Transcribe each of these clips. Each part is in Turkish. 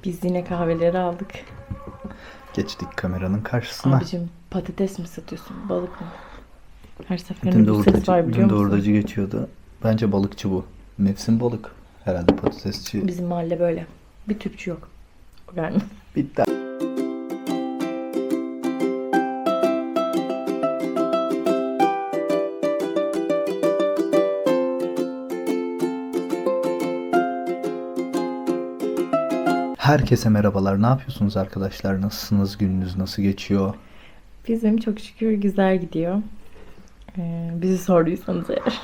Biz yine kahveleri aldık. Geçtik kameranın karşısına. Abicim patates mi satıyorsun, balık mı? Her Dün seferinde de bu ses var biliyor musun? hurdacı geçiyordu. Bence balıkçı bu. Mevsim balık. Herhalde patatesçi. Bizim mahalle böyle. Bir tüpçü yok. Yani. Bitti. Herkese merhabalar. Ne yapıyorsunuz arkadaşlar? Nasılsınız? Gününüz nasıl geçiyor? Bizim çok şükür güzel gidiyor. Bizi sorduysanız eğer.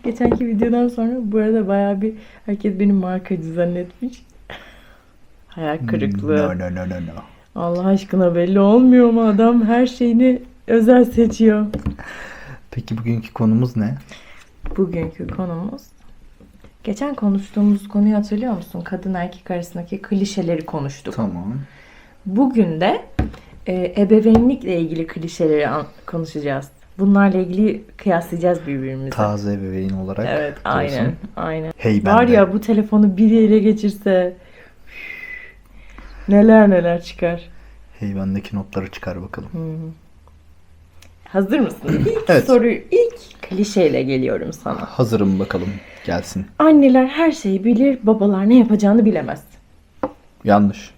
Geçenki videodan sonra bu arada bayağı bir herkes beni markacı zannetmiş. Hayal kırıklığı. No. Allah aşkına belli olmuyor mu adam her şeyini özel seçiyor. Peki bugünkü konumuz ne? Bugünkü konumuz geçen konuştuğumuz konuyu hatırlıyor musun? Kadın erkek arasındaki klişeleri konuştuk. Tamam. Bugün de ebeveynlikle ilgili klişeleri konuşacağız. Bunlarla ilgili kıyaslayacağız birbirimizi. Taze ebeveyn olarak. Evet, diyorsun. aynen. Hey ben Var de. ya bu telefonu biri ele geçirse neler çıkar. Hey bendeki notları çıkar bakalım. Hazır mısın? Evet. İlk klişeyle geliyorum sana. Hazırım bakalım. Gelsin. Anneler her şeyi bilir, babalar ne yapacağını bilemez. Yanlış.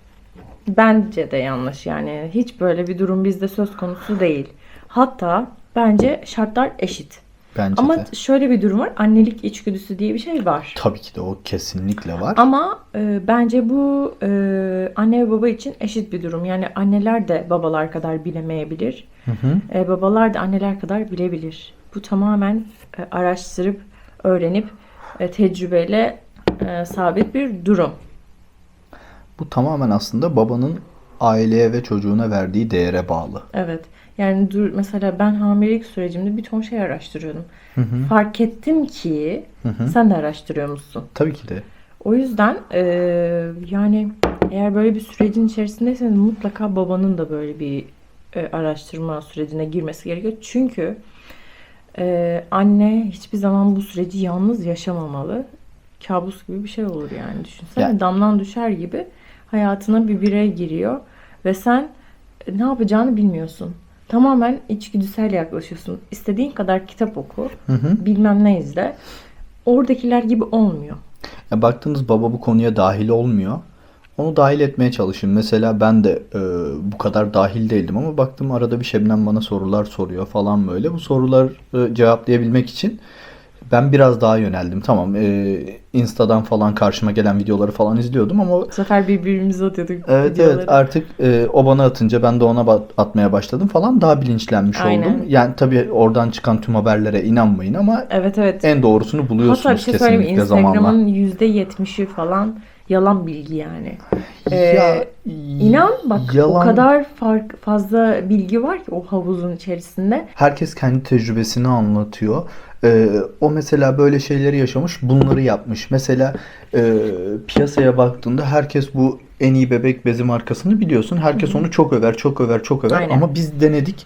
Bence de yanlış yani. Hiç böyle bir durum bizde söz konusu değil. Hatta bence şartlar eşit. Bence Ama de. şöyle bir durum var. Annelik içgüdüsü diye bir şey var. Tabii ki de o kesinlikle var. Ama bence bu anne ve baba için eşit bir durum. Yani anneler de babalar kadar bilemeyebilir. Babalar da anneler kadar bilebilir. Bu tamamen araştırıp, öğrenip, tecrübeyle sabit bir durum. Bu tamamen aslında babanın aileye ve çocuğuna verdiği değere bağlı. Evet. Yani mesela ben hamilelik sürecimde bir ton şey araştırıyordum. Fark ettim ki sen de araştırıyor musun? Tabii ki de. O yüzden yani eğer böyle bir sürecin içerisindeyseniz mutlaka babanın da böyle bir araştırma sürecine girmesi gerekiyor. Çünkü anne hiçbir zaman bu süreci yalnız yaşamamalı. Kabus gibi bir şey olur yani düşünsene. Yani- Damdan düşer gibi hayatına bir birey giriyor ve sen ne yapacağını bilmiyorsun. Tamamen içgüdüsel yaklaşıyorsun. İstediğin kadar kitap oku, bilmem ne izle. Oradakiler gibi olmuyor. Ya baktığınız baba bu konuya dahil olmuyor. Onu dahil etmeye çalışın. Mesela ben de bu kadar dahil değildim ama baktım arada bir Şebnem bana sorular soruyor falan böyle. Bu soruları cevaplayabilmek için ben biraz daha yöneldim. Tamam, Insta'dan falan karşıma gelen videoları falan izliyordum ama Bu sefer birbirimize atıyorduk evet videoları. artık o bana atınca ben de ona atmaya başladım falan, daha bilinçlenmiş Aynen. oldum. Yani tabii oradan çıkan tüm haberlere inanmayın ama Evet. en doğrusunu Hatta bir buluyorsunuz şey söyleyeyim mi? kesinlikle zamanla. Instagram'ın %70'i falan yalan bilgi yani. Ya, İnan bak o yalan. kadar fazla bilgi var ki o havuzun içerisinde. Herkes kendi tecrübesini anlatıyor. O mesela böyle şeyleri yaşamış, bunları yapmış. Mesela piyasaya baktığında herkes bu en iyi bebek bezi markasını biliyorsun. Herkes onu çok över. Aynen. Ama biz denedik.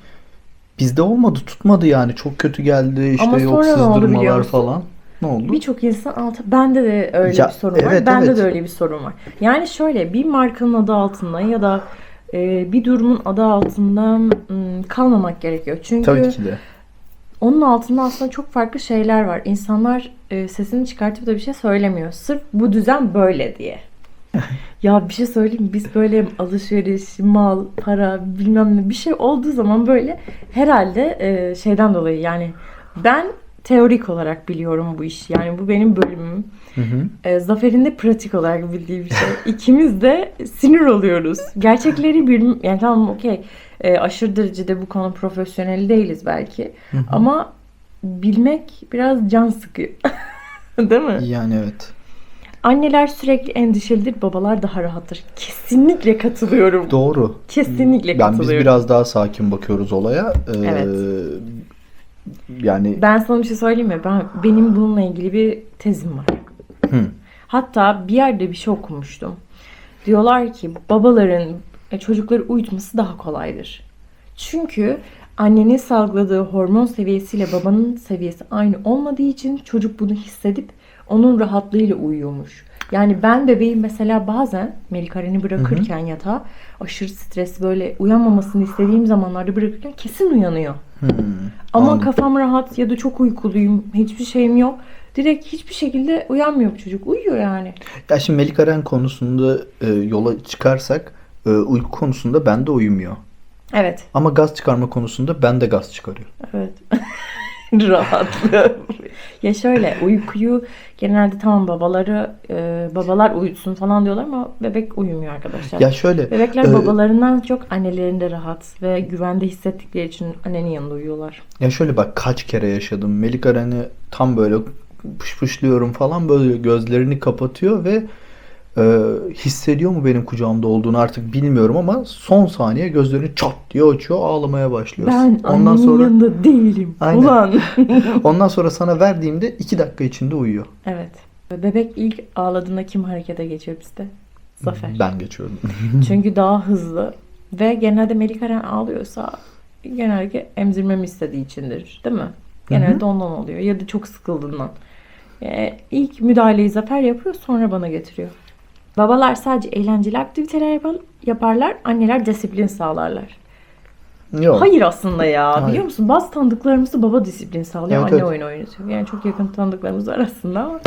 Bizde olmadı, tutmadı yani. Çok kötü geldi. İşte Ama yok sonra ne oldu biliyor sızdırmalar musun? falan. Ne oldu? Birçok insan bende de öyle Ya, bir sorun var. evet, Bende evet. de öyle bir sorun var. Yani şöyle bir markanın adı altında ya da bir durumun adı altında kalmamak gerekiyor. Çünkü Tabii ki de. onun altında aslında çok farklı şeyler var. İnsanlar sesini çıkartıp da bir şey söylemiyor. Sırf bu düzen böyle diye. Ya bir şey söyleyeyim mi? Biz böyle alışveriş, mal, para bilmem ne bir şey olduğu zaman böyle herhalde şeyden dolayı yani ben teorik olarak biliyorum bu işi. Yani bu benim bölümüm. Zafer'in de pratik olarak bildiği bir şey. İkimiz de sinir oluyoruz. Gerçekleri yani tamam okey. Aşırı derecede bu konu profesyonel değiliz belki. Ama bilmek biraz can sıkıyor. Değil mi? Yani evet. Anneler sürekli endişelidir, babalar daha rahattır. Kesinlikle katılıyorum. Doğru. Kesinlikle Yani biz katılıyorum. biraz daha sakin bakıyoruz olaya. Evet. Yani Ben sana bir şey söyleyeyim mi? Benim bununla ilgili bir tezim var. Hatta bir yerde bir şey okumuştum. Diyorlar ki babaların çocukları uyutması daha kolaydır. Çünkü annenin salgıladığı hormon seviyesiyle babanın seviyesi aynı olmadığı için çocuk bunu hissedip onun rahatlığıyla uyuyormuş. Yani ben bebeğim mesela bazen Melikaren'i bırakırken yatağa aşırı stresli böyle uyanmamasını istediğim zamanlarda bırakırken kesin uyanıyor. Ama Anladım. kafam rahat ya da çok uykuluyum, hiçbir şeyim yok. Direkt hiçbir şekilde uyanmıyor bu çocuk. Uyuyor yani. Ya şimdi Melik Aren konusunda yola çıkarsak uyku konusunda bende uyumuyor. Evet. Ama gaz çıkarma konusunda bende gaz çıkarıyor. Evet. Rahatlığı. Ya şöyle uykuyu genelde tamam babalar uyutsun falan diyorlar ama bebek uyumuyor arkadaşlar. Ya şöyle Bebekler babalarından çok annelerinde rahat ve güvende hissettikleri için annenin yanında uyuyorlar. ya şöyle bak kaç kere yaşadım. Melik Aren'i tam böyle pışpışlıyorum falan böyle gözlerini kapatıyor ve hissediyor mu benim kucağımda olduğunu artık bilmiyorum ama son saniye gözlerini çat diye açıyor ağlamaya başlıyor. Ben Ondan annenin sonra yanında değilim. Aynen. Ulan. ondan sonra sana verdiğimde 2 dakika içinde uyuyor. Evet. Bebek ilk ağladığında kim harekete geçiyor bizde? Zafer. Ben geçiyorum. Çünkü daha hızlı ve genelde Melikaren ağlıyorsa genelde emzirmemi istediği içindir, değil mi? Genelde ondan oluyor ya da çok sıkıldığından. İlk müdahaleyi Zafer yapıyor, sonra bana getiriyor. Babalar sadece eğlenceli aktiviteler yaparlar, anneler disiplin sağlarlar. Yok. Hayır aslında ya, Hayır. biliyor musun? Bazı tanıdıklarımızda baba disiplin sağlıyor, Evet, anne evet. oyun oynatıyor. Yani çok yakın tanıdıklarımız var aslında ama.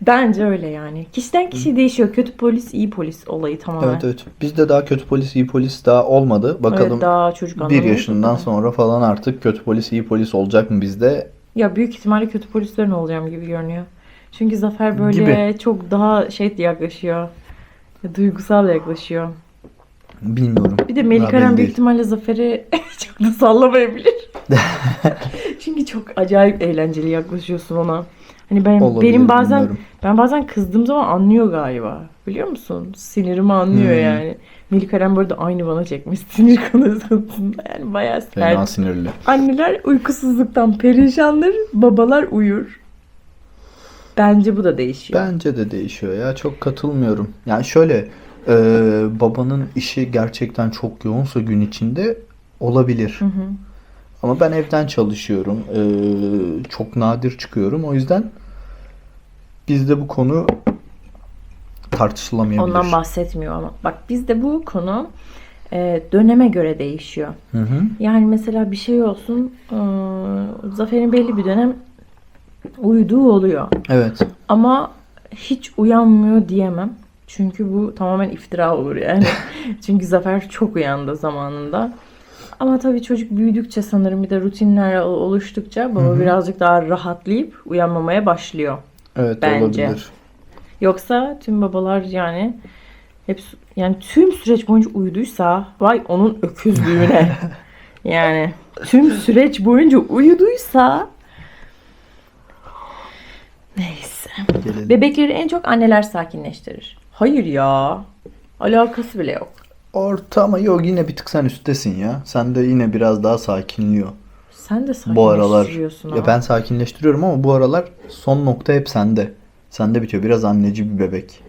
Bence öyle yani. Kişiden kişiye değişiyor. Kötü polis, iyi polis olayı tamamen. Evet evet. Bizde daha kötü polis iyi polis daha olmadı. Bakalım Evet, daha çocuk 1 anlamıyor. yaşından sonra falan artık kötü polis iyi polis olacak mı bizde? Ya büyük ihtimalle kötü polislerin olacağım gibi görünüyor. Çünkü Zafer böyle Gibi. çok daha yaklaşıyor. Duygusal yaklaşıyor. Bilmiyorum. Bir de Daha Melikaren belli büyük değil. ihtimalle Zafer'i çok da sallamayabilir. Çünkü çok acayip eğlenceli yaklaşıyorsun ona. Hani Olabilir, benim bazen bilmiyorum. ben bazen kızdığım zaman anlıyor galiba. Biliyor musun? Sinirimi anlıyor yani. Melikaren burada aynı bana çekmiş sinir konusunda. Yani bayağı Fena sert. sinirli. Anneler uykusuzluktan perişandır, babalar uyur. Bence bu da değişiyor. Bence de değişiyor ya. Çok katılmıyorum. Yani şöyle babanın işi gerçekten çok yoğunsa gün içinde olabilir. Ama ben evden çalışıyorum. Çok nadir çıkıyorum. O yüzden bizde bu konu tartışılamayabilir. Ondan bahsetmiyor ama. Bak bizde bu konu döneme göre değişiyor. Hı hı. Yani mesela bir şey olsun, Zafer'in belli bir dönem uyuduğu oluyor. Evet. Ama hiç uyanmıyor diyemem. Çünkü bu tamamen iftira olur yani. Çünkü Zafer çok uyandı zamanında. Ama tabii çocuk büyüdükçe sanırım bir de rutinler oluştukça baba birazcık daha rahatlayıp uyanmamaya başlıyor. Evet Bence. olabilir. Yoksa tüm babalar yani yani tüm süreç boyunca uyuduysa vay onun öküzlüğüne. Yani tüm süreç boyunca uyuduysa neyse. Gelelim. Bebekleri en çok anneler sakinleştirir. Hayır ya. Alakası bile yok. Ortama yok yine bir tık sen üsttesin ya. Sen de yine biraz daha sakinliyor. Sen de Bu aralar. sakinleştiriyorsun Ya ama. ben sakinleştiriyorum ama bu aralar son nokta hep sende. Sende bitiyor. Biraz anneci bir bebek.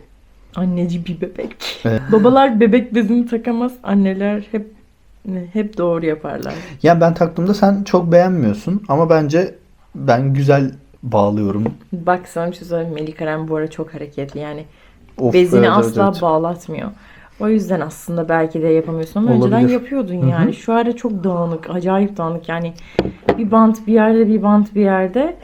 Anneci bir bebek. Evet. Babalar bebek bezini takamaz. Anneler hep doğru yaparlar. Ya ben taktığımda sen çok beğenmiyorsun ama bence ben güzel bağlıyorum. Bak sana bir şey söyleyeyim. Melikaren bu ara çok hareketli. Yani Of, bezini evet, evet, asla evet. bağlatmıyor. O yüzden aslında belki de yapamıyorsun ama önceden Olabilir. yapıyordun yani. Şu ara çok dağınık, acayip dağınık. Yani bir bant bir yerde, bir bant bir yerde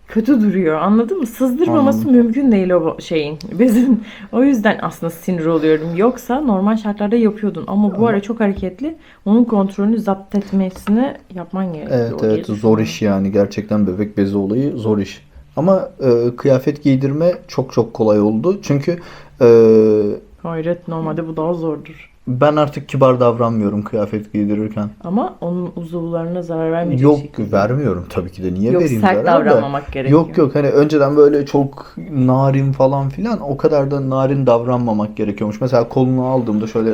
kötü duruyor. Anladın mı? Sızdırmaması Anladım. mümkün değil o şeyin, bezin. O yüzden aslında sinir oluyorum. Yoksa normal şartlarda yapıyordun ama bu ara çok hareketli. Onun kontrolünü zapt etmesini yapman gerekiyor. Evet diye evet zor düşünüyorum. iş yani. Gerçekten bebek bezi olayı zor iş. Ama kıyafet giydirme çok çok kolay oldu. Çünkü Hayret, normalde bu daha zordur. ben artık kibar davranmıyorum kıyafet giydirirken. Ama onun uzuvlarına zarar vermeyecek Yok şekilde. vermiyorum tabii ki de. Niye Yok, vereyim sert zarar da? davranmamak gerekiyor. Yok yok hani önceden böyle çok narin falan filan o kadar da narin davranmamak gerekiyormuş. Mesela kolunu aldığımda şöyle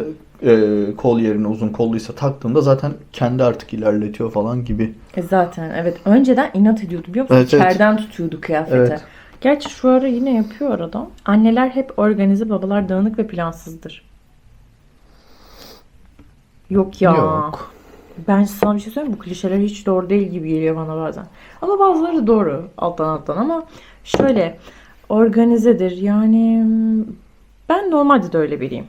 kol yerine uzun kolluysa taktığımda zaten kendi artık ilerletiyor falan gibi. Zaten evet. Önceden inat ediyordu biliyor musun? Evet, evet. İçeriden tutuyordu kıyafete. Evet. Gerçi şu ara yine yapıyor arada. Anneler hep organize, babalar dağınık ve plansızdır. Yok ya. Yok. Ben sana bir şey söyleyeyim mi? Bu klişeler hiç doğru değil gibi geliyor bana bazen. Ama bazıları doğru alttan ama şöyle organizedir. Yani ben normalde de öyle biriyim.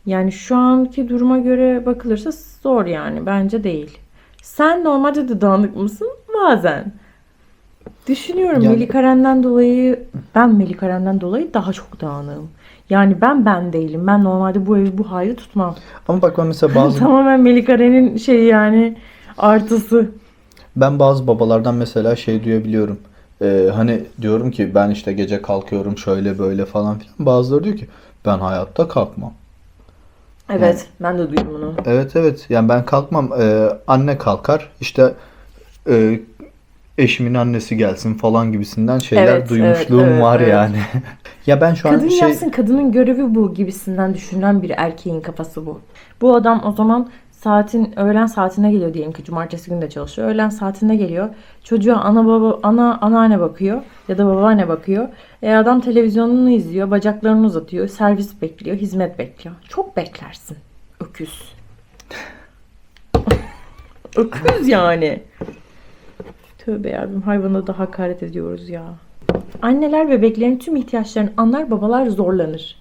Yani şu anki duruma göre bakılırsa zor yani. Bence değil. Sen normalde de dağınık mısın? Bazen. Düşünüyorum Yani ben Melikaren'den dolayı daha çok dağınığım. Yani ben değilim. Ben normalde bu evi bu hali tutmam. ama bak ben mesela Tamamen Melikaren'in şeyi yani artısı. ben bazı babalardan mesela şey duyabiliyorum. Hani diyorum ki ben işte gece kalkıyorum şöyle böyle falan filan. Bazıları diyor ki ben hayatta kalkmam. Yani Evet, ben de duydum bunu. evet evet yani ben kalkmam. Anne kalkar işte e, eşimin annesi gelsin falan gibisinden şeyler Evet, evet, duymuşluğum evet, var evet. yani. Ya ben şu an Kadın yapsın, kadının görevi bu gibisinden düşünen bir erkeğin kafası bu. Bu adam o zaman öğlen saatine geliyor diyelim ki cumartesi günü de çalışıyor. Öğlen saatine geliyor. Çocuğa anneanne bakıyor ya da babaanne bakıyor. Adam televizyonunu izliyor, bacaklarını uzatıyor, servis bekliyor, hizmet bekliyor. Çok beklersin. Öküz. Öküz yani. Tövbe yarabbim, hayvana da hakaret ediyoruz ya. Anneler bebeklerin tüm ihtiyaçlarını anlar, babalar zorlanır.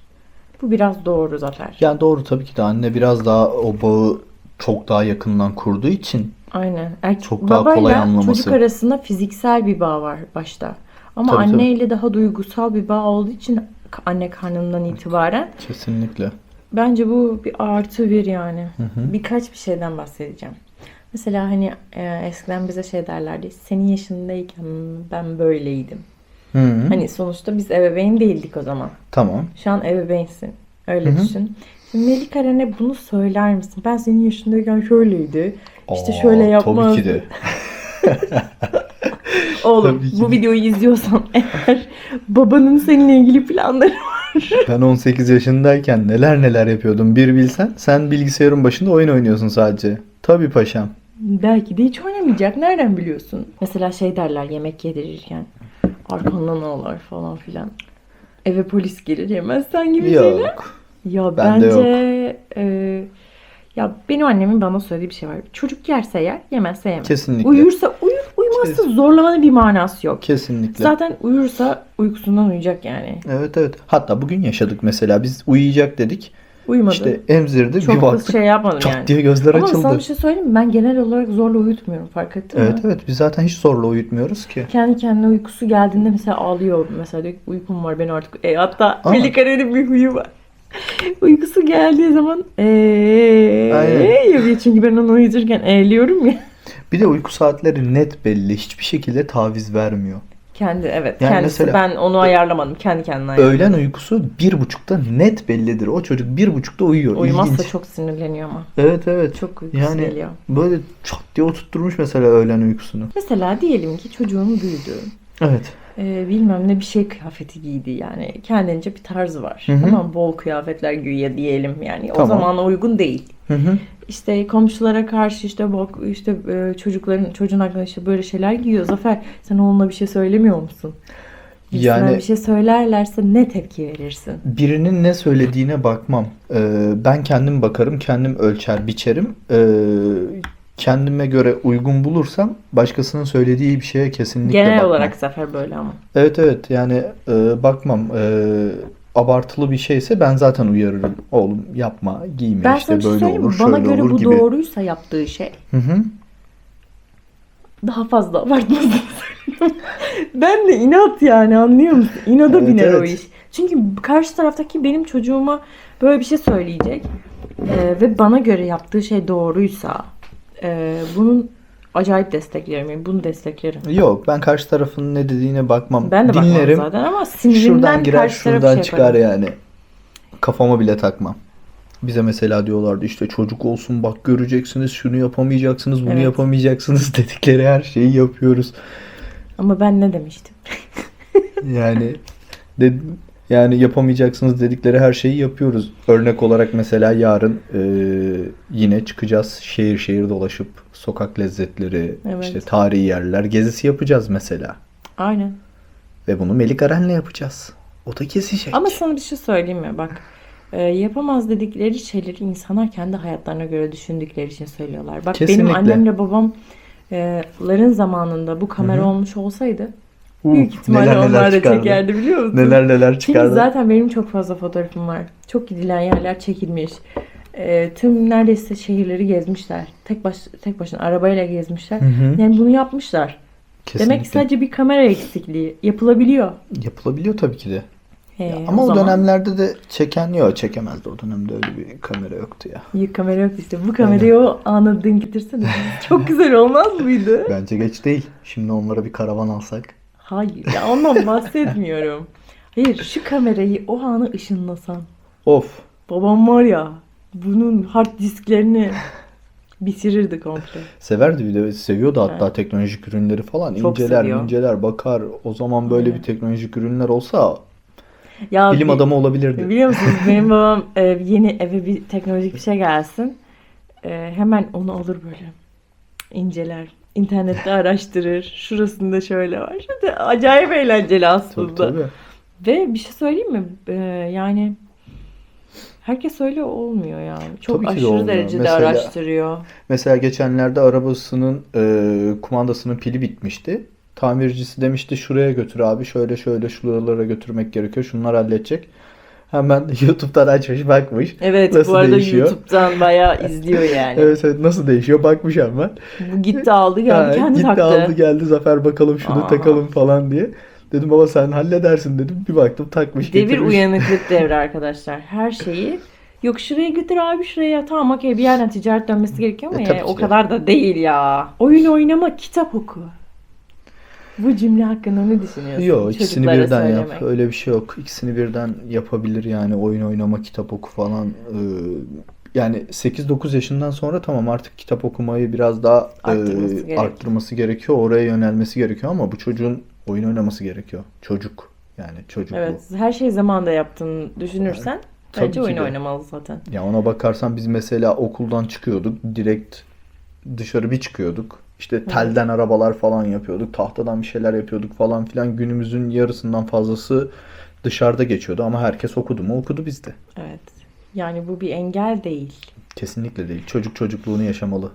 Bu biraz doğru Zafer. yani doğru tabii ki de anne biraz daha o bağı çok daha yakından kurduğu için Aynen. çok daha kolay Babayla çocuk anlaması. arasında fiziksel bir bağ var başta. Ama Tabii tabii. anne ile daha duygusal bir bağ olduğu için anne karnından itibaren Kesinlikle. bence bu bir artı bir yani. Hı hı. Birkaç bir şeyden bahsedeceğim. Mesela hani eskiden bize şey derlerdi. Senin yaşındayken ben böyleydim. Hı. Hani sonuçta biz ebeveyn değildik o zaman. Tamam. Şu an ebeveynsin. Hı Öyle hı. düşün. Şimdi Melika Eren'e bunu söyler misin? Ben senin yaşındayken şöyleydi. İşte şöyle Aa, tabii ki yapmazdı. de. Oğlum Tabii ki bu de. videoyu izliyorsan eğer babanın seninle ilgili planları Ben 18 yaşındayken neler neler yapıyordum bir bilsen. Sen bilgisayarın başında oyun oynuyorsun sadece. Tabii paşam. belki de hiç oynamayacak. Nereden biliyorsun? Mesela şey derler yemek yedirirken. Arkandan ağlar falan filan. Eve polis gelir yemezsen gibi şeyler. Yok. Ya Bende bence yok. ya benim annemin bana söylediği bir şey var. Çocuk yerse yer, yemezse yemez. Kesinlikle. Uyursa uyur, uyumazsa Kes- zorlamanın bir manası yok. Kesinlikle. Zaten uyursa uykusundan uyuyacak yani. Evet evet. Hatta bugün yaşadık mesela. Biz uyuyacak dedik. Uyumadı. İşte emzirdi. Bir Çok da baktık şey yapmadım çat yani. diye gözler Ama sana açıldı. bir şey söyleyeyim mi? Ben genel olarak zorla uyutmuyorum. Fark ettin Evet mi? evet. Biz zaten hiç zorla uyutmuyoruz ki. Kendi kendine uykusu geldiğinde mesela ağlıyor. Mesela diyor ki uykum var ben artık. Hatta Ama Melike'nin bir huyu var. Uykusu geldiği zaman aynen. yapıyor. Çünkü ben onu uyuturken eğliyorum ya. Bir de uyku saatleri net belli. Hiçbir şekilde taviz vermiyor. Evet Yani kendisi. mesela Ben onu ayarlamadım. Kendi kendine öğlen ayarladı. uykusu 1.30'da net bellidir. O çocuk 1.30'da uyuyor. Uyumazsa İlginç. çok sinirleniyor ama. Evet evet. Çok uykusu Yani geliyor. böyle çat diye oturtturmuş mesela öğlen uykusunu. Mesela diyelim ki çocuğun büyüdü. Evet. Bilmem ne bir şey kıyafeti giydi yani. Kendince bir tarzı var. Hı hı. Tamam bol kıyafetler güya diyelim yani. O Tamam. zamana uygun değil. Hı hı. İşte komşulara karşı işte bak işte çocuğun hakkında işte böyle şeyler giyiyor. Zafer sen oğluna bir şey söylemiyor musun? Birisinden Yani bir şey söylerlerse ne tepki verirsin? birinin ne söylediğine bakmam. Ben kendim bakarım, kendim ölçer, biçerim. Kendime göre uygun bulursam başkasının söylediği bir şeye kesinlikle Genel bakmam. olarak Zafer böyle ama. Evet evet yani bakmam. Abartılı bir şeyse ben zaten uyarırım. Oğlum yapma, giyme Ben sana işte bir şey böyle söyleyeyim olur, mi? Bana şöyle göre olur bu gibi. doğruysa yaptığı şey Hı hı. daha fazla abartmasın. Ben de inat yani anlıyor musun? İnada Evet biner o evet. iş. Çünkü karşı taraftaki benim çocuğuma böyle bir şey söyleyecek ve bana göre yaptığı şey doğruysa bunun acayip desteklerim. Yani bunu desteklerim. Yok ben karşı tarafın ne dediğine bakmam. Ben de bakmam Dinlerim. zaten ama Şuradan sinirimden girer karşı tarafı şuradan şey çıkar yaparım. yani. Kafama bile takmam. Bize mesela diyorlardı işte çocuk olsun bak göreceksiniz şunu yapamayacaksınız bunu Evet. yapamayacaksınız dedikleri her şeyi yapıyoruz. Ama ben ne demiştim? Yani de, yani yapamayacaksınız dedikleri her şeyi yapıyoruz. Örnek olarak mesela yarın yine çıkacağız şehir şehir dolaşıp sokak lezzetleri Evet. işte tarihi yerler gezisi yapacağız mesela. Aynen. Ve bunu Melik Aren'le yapacağız. O da kesecek. Ama sana bir şey söyleyeyim mi? Bak yapamaz dedikleri şeyleri insanlar kendi hayatlarına göre düşündükleri için söylüyorlar. Bak benim Kesinlikle. annemle babamların zamanında bu kamera olmuş olsaydı Büyük ihtimalle neler neler onlar da çıkardı. çekerdi biliyor musun? Neler neler Çünkü çıkardı. zaten benim çok fazla fotoğrafım var. Çok gidilen yerler çekilmiş. Tüm neredeyse şehirleri gezmişler. Tek başına arabayla gezmişler. Hı hı. Yani bunu yapmışlar. Demek ki Kesinlikle. sadece bir kamera eksikliği. Yapılabiliyor. Yapılabiliyor tabii ki de. He, Ama o zaman dönemlerde de çeken yok, çekemezdi. O dönemde öyle bir kamera yoktu ya. iyi kamera yok işte. Bu kamerayı o ana denk getirsene. Çok güzel olmaz mıydı? Bence geç değil. Şimdi onlara bir karavan alsak. Hayır ya, ondan bahsetmiyorum. Hayır, şu kamerayı o anı ışınlasan. Of. Babam var ya, bunun hard disklerini bitirirdi komple. Severdi, bir de seviyordu hatta Evet. teknolojik ürünleri falan. Çok İnceler, seviyor. inceler, bakar. O zaman böyle Aynen. bir teknolojik ürünler olsa Ya bilim adamı olabilirdi. biliyor musunuz, benim babam yeni eve bir teknolojik bir şey gelsin. Hemen onu alır böyle. İnceler. İnternette araştırır. Şurasında şöyle var. Şurada acayip eğlenceli Tabii aslında. tabii. Ve bir şey söyleyeyim mi? Yani herkes öyle olmuyor yani. Çok Tabii ki de aşırı olmuyor. derecede Mesela- araştırıyor. Mesela geçenlerde arabasının kumandasının pili bitmişti. Tamircisi demişti şuraya götür abi, şöyle şöyle şuralara götürmek gerekiyor. Şunlar halledecek. Hemen YouTube'dan açmış bakmış. Evet, Nasıl bu arada değişiyor? YouTube'dan bayağı izliyor yani. Evet evet, nasıl değişiyor bakmış hemen. Bu gitti aldı geldi Ha, kendi gitti taktı. aldı geldi, Zafer bakalım şunu Aa. takalım falan diye. Dedim baba sen halledersin dedim. Bir baktım takmış Devir getirmiş. uyanıklık devri arkadaşlar. Her şeyi yok şuraya götür abi şuraya. Tamam okey, bir yerden ticaret dönmesi gerekiyor ama tabii yani ki o de. kadar da değil ya. Oyun oynama, kitap oku. Bu cümle hakkında ne düşünüyorsun? Yok, ikisini Çocuklara birden yap. söylemek. Öyle bir şey yok. İkisini birden yapabilir yani, oyun oynama, kitap oku falan. Yani 8-9 yaşından sonra tamam, artık kitap okumayı biraz daha Arttırması gerekiyor. arttırması gerekiyor. Oraya yönelmesi gerekiyor ama bu çocuğun oyun oynaması gerekiyor. Çocuk. Yani çocuk Evet, her şeyi zamanında yaptığını düşünürsen Tabii bence ki oyun de. oynamalı zaten. bu. Ya ona bakarsan biz mesela okuldan çıkıyorduk. Direkt dışarı bir çıkıyorduk. İşte telden arabalar falan yapıyorduk. Tahtadan bir şeyler yapıyorduk falan filan. Günümüzün yarısından fazlası dışarıda geçiyordu ama herkes okudu mu? Okudu bizde. Evet. Yani bu bir engel değil. Kesinlikle değil. Çocuk çocukluğunu yaşamalı.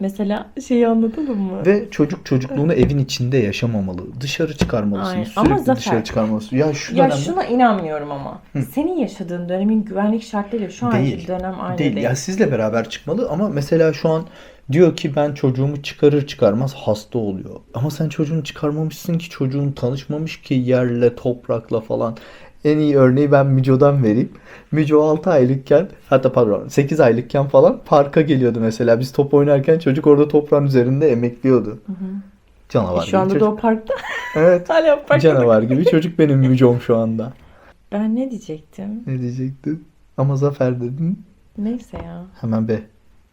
Mesela şeyi anlatalım mı? Ve çocuk çocukluğunu evin içinde yaşamamalı. Dışarı çıkarmalısın. Aynen. Sürekli Ama Zafer, dışarı çıkarmalısın. Ya şu ya dönemde şuna inanmıyorum ama. Senin yaşadığın dönemin güvenlik şartlarıyla şu anki değil. dönem aynı Değil. değil. Ya sizle beraber çıkmalı ama mesela şu an diyor ki ben çocuğumu çıkarır çıkarmaz hasta oluyor. Ama sen çocuğunu çıkarmamışsın ki, çocuğun tanışmamış ki yerle, toprakla falan. En iyi örneği ben Müco'dan vereyim. Müco 6 aylıkken, hatta pardon 8 aylıkken falan parka geliyordu mesela. Biz top oynarken çocuk orada toprağın üzerinde emekliyordu. Canavar Şu anda gibi da çocuk. o parkta. Evet. Hala parkta. Canavar gibi çocuk benim Müco'm şu anda. Ben ne diyecektim? Ne diyecektin? Ama Zafer dedin. Neyse ya. Hemen B.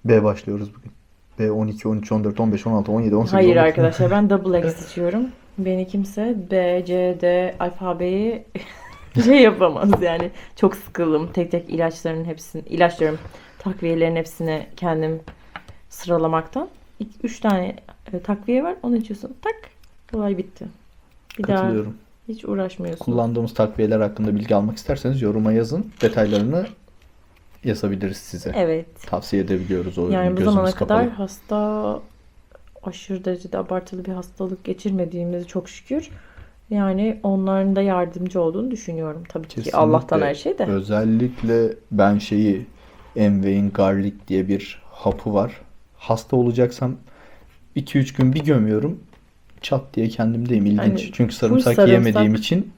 B başlıyoruz bugün. B 12, 13, 14, 15, 16, 17, 18, Hayır 19. arkadaşlar, ben double X seçiyorum. Beni kimse B, C, D alfabeyi şey yapamaz yani. Çok sıkıldım. Tek tek ilaçların takviyelerin hepsini kendim sıralamaktan. 3 tane takviye var. Onu içiyorsun. Tak. Olay bitti. Bir daha Katılıyorum. hiç uğraşmıyorsun. Kullandığımız takviyeler hakkında bilgi almak isterseniz yoruma yazın. Detaylarını yazabiliriz size. Evet. Tavsiye edebiliyoruz o ürünü, Yani bu gözümüz zamana kapalı. kadar hasta aşırı derecede abartılı bir hastalık geçirmediğimizi çok şükür. Yani onların da yardımcı olduğunu düşünüyorum. Tabii ki Kesinlikle. Allah'tan her şey de. Özellikle ben Emvey'in Garlic diye bir hapı var. Hasta olacaksam 2-3 gün bir gömüyorum. Çat diye kendimdeyim. İlginç. Yani Çünkü full sarımsak sarımsak. yemediğim için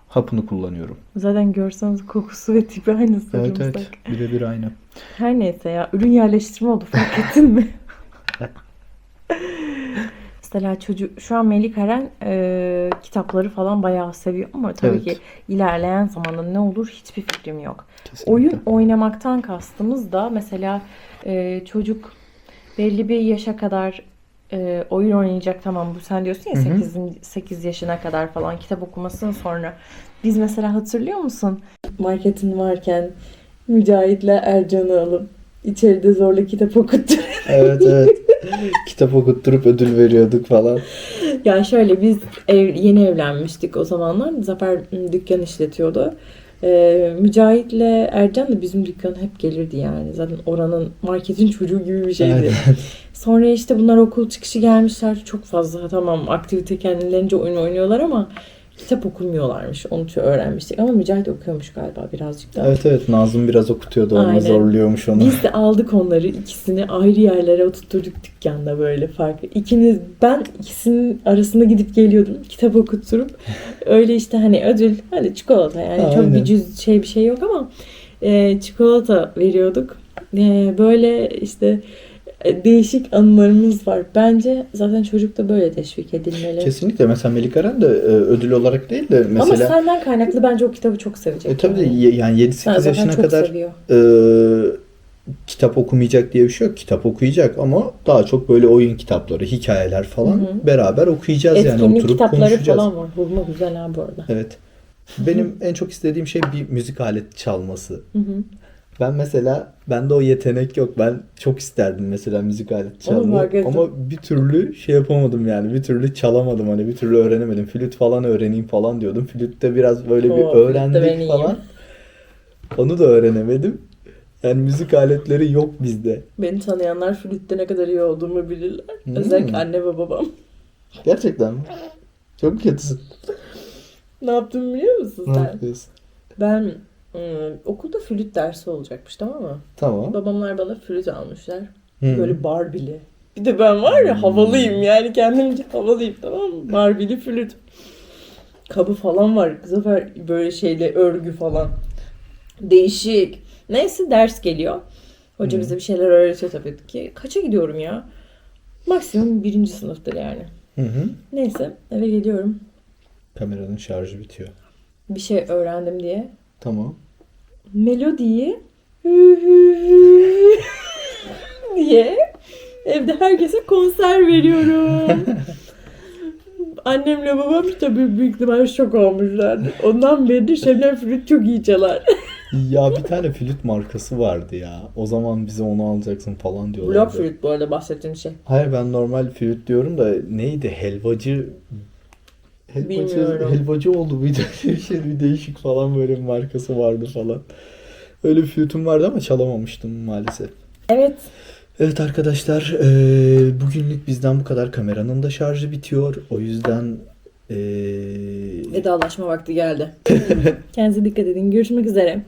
hapını kullanıyorum. Zaten görseniz kokusu ve tipi aynı Evet sarımsak. evet. Birebir aynı. Her neyse ya, ürün yerleştirme oldu, fark ettin mi? Mesela çocuk şu an Melih Eren kitapları falan bayağı seviyor ama tabii Evet. ki ilerleyen zamanda ne olur hiçbir fikrim yok. Kesinlikle. Oyun oynamaktan kastımız da mesela çocuk belli bir yaşa kadar oyun oynayacak, tamam, bu sen diyorsun ya Hı hı. 8 yaşına kadar falan kitap okumasın, sonra biz mesela hatırlıyor musun? Marketin varken Mücahit'le Ercan'ı alıp İçeride zorla kitap okuttu. Evet evet. Kitap okutturup ödül veriyorduk falan. Ya şöyle biz yeni evlenmiştik o zamanlar. Zafer dükkan işletiyordu. Mücahit'le Ercan da bizim dükkana hep gelirdi yani. Zaten oranın marketin çocuğu gibi bir şeydi. Evet. Sonra işte bunlar okul çıkışı gelmişler. Çok fazla tamam aktivite kendilerince oyun oynuyorlar ama kitap okumuyorlarmış. Onu öğrenmiştik. Ama Mücahit okuyormuş galiba birazcık da. Evet evet, Nazım biraz okutuyordu onu, Aynen. zorluyormuş onu. Biz de aldık onları, ikisini ayrı yerlere oturtturduk dükkanda böyle farklı. Ben ikisinin arasında gidip geliyordum kitap okutturup. Öyle işte hani ödül, hadi çikolata yani çok Aynen. bir şey yok ama çikolata veriyorduk. Böyle işte değişik anılarımız var. Bence zaten çocuk da böyle teşvik edilmeli. Kesinlikle. Mesela Melik Eren de ödül olarak değil de Ama mesela senden kaynaklı bence o kitabı çok sevecek. tabii de Yani. yani 7-8 Zaten yaşına çok kadar seviyor. kitap okumayacak diye bir şey yok. Kitap okuyacak ama daha çok böyle oyun kitapları, hikayeler falan Hı hı. beraber okuyacağız yani, Etkinlik oturup kitapları konuşacağız. falan var. Bulma güzel ha bu arada. Evet. Benim en çok istediğim şey bir müzik aleti çalması. Hı hı. Bende o yetenek yok. Ben çok isterdim mesela müzik aleti Onu çalmayı fark ettim. ama bir türlü şey yapamadım yani. Bir türlü çalamadım, hani bir türlü öğrenemedim. Flüt falan öğreneyim falan diyordum. Flütte biraz böyle bir Oo, flütte ben öğrendik iyiyim. falan. Onu da öğrenemedim. Yani müzik aletleri yok bizde. Beni tanıyanlar flütte ne kadar iyi olduğumu bilirler. Hmm. Özellikle anne ve babam. Gerçekten mi? Çok kötüsün. Ne yaptığımı biliyor musun Ne sen? yapıyorsun? Ben okulda flüt dersi olacakmış, tamam mı? Tamam. Babamlar bana flüt almışlar. Hmm. Böyle Barbie'li. Bir de ben var ya havalıyım yani kendimce havalıyım, tamam mı? Barbie'li flüt. Kabı falan var. Bu sefer böyle şeyle örgü falan. Değişik. Neyse ders geliyor. Hoca bize bir şeyler öğretiyor tabii ki. Kaça gidiyorum ya? Maksimum 1. sınıftır yani. Hı hı. Neyse eve geliyorum. Kameranın şarjı bitiyor. Bir şey öğrendim diye. Tamam. Melodiyi diye evde herkese konser veriyorum. Annemle babam tabii büyük ihtimalle şok olmuşlardı. Ondan beri de Şebnem flüt çok iyi çalar. Ya bir tane flüt markası vardı ya. O zaman bize onu alacaksın falan diyorlardı. Blok flüt bu arada bahsettiğim şey. Hayır, ben normal flüt diyorum da neydi? Helvacı Bilmiyorum. helvacı oldu bir bir şey, bir değişik falan böyle bir markası vardı falan. Öyle bir flütüm vardı ama çalamamıştım maalesef. Evet. Evet arkadaşlar, bugünlük bizden bu kadar. Kameranın da şarjı bitiyor. O yüzden Vedalaşma vakti geldi. Kendinize dikkat edin. Görüşmek üzere.